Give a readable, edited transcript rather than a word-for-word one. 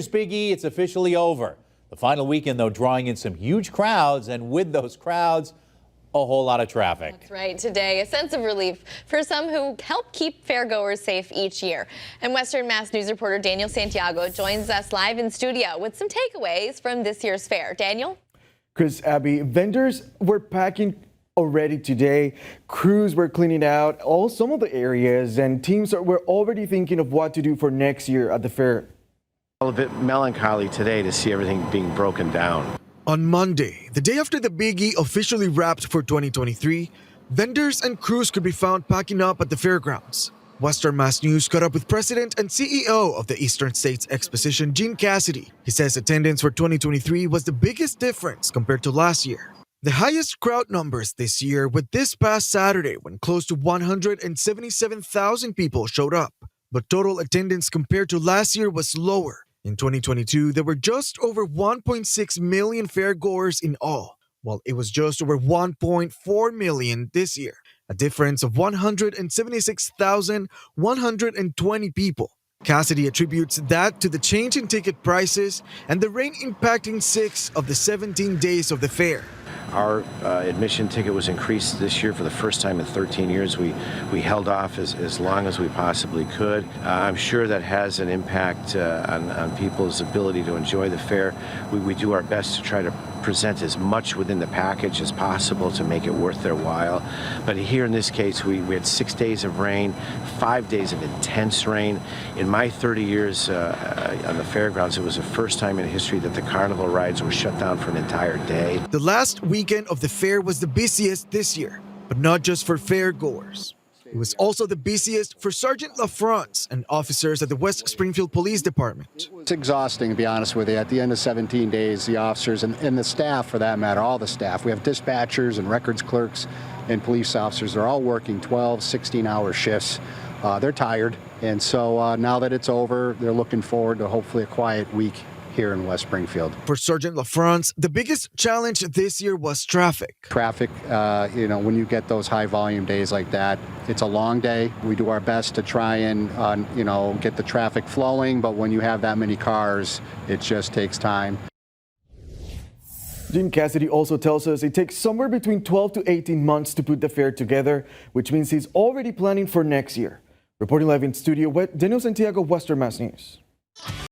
Big E, it's officially over. The final weekend, though, drawing in some huge crowds, and with those crowds, a whole lot of traffic. That's right. Today, a sense of relief for some who help keep fairgoers safe each year. And Western Mass News reporter Daniel Santiago joins us live in studio with some takeaways from this year's fair. Daniel? Chris, Abby, vendors were packing already today. Crews were cleaning out some of the areas, and teams were already thinking of what to do for next year at the fair. A bit melancholy today to see everything being broken down. On Monday, the day after the Big E officially wrapped for 2023, vendors and crews could be found packing up at the fairgrounds. Western Mass News caught up with President and CEO of the Eastern States Exposition, Gene Cassidy. He says attendance for 2023 was the biggest difference compared to last year. The highest crowd numbers this year were this past Saturday, when close to 177,000 people showed up. But total attendance compared to last year was lower. In 2022, there were just over 1.6 million fairgoers in all, while it was just over 1.4 million this year, a difference of 176,120 people. Cassidy attributes that to the change in ticket prices and the rain impacting 6 of the 17 days of the fair. Our admission ticket was increased this year for the first time in 13 years. We held off as long as we possibly could. I'm sure that has an impact on people's ability to enjoy the fair. We do our best to try to present as much within the package as possible to make it worth their while. But here in this case, we had 6 days of rain, 5 days of intense rain. In my 30 years on the fairgrounds, it was the first time in history that the carnival rides were shut down for an entire day. The last weekend of the fair was the busiest this year, but not just for fairgoers. It was also the busiest for Sergeant LaFrance and officers at the West Springfield Police Department. It's exhausting, to be honest with you. At the end of 17 days, the officers and the staff, for that matter, all the staff, we have dispatchers and records clerks and police officers. They're all working 12, 16-hour shifts. They're tired, and so now that it's over, they're looking forward to hopefully a quiet week here in West Springfield. For Sergeant LaFrance, the biggest challenge this year was traffic. Traffic, when you get those high volume days like that, it's a long day. We do our best to try and, get the traffic flowing, but when you have that many cars, it just takes time. Gene Cassidy also tells us it takes somewhere between 12 to 18 months to put the fair together, which means he's already planning for next year. Reporting live in studio, Daniel Santiago, Western Mass News.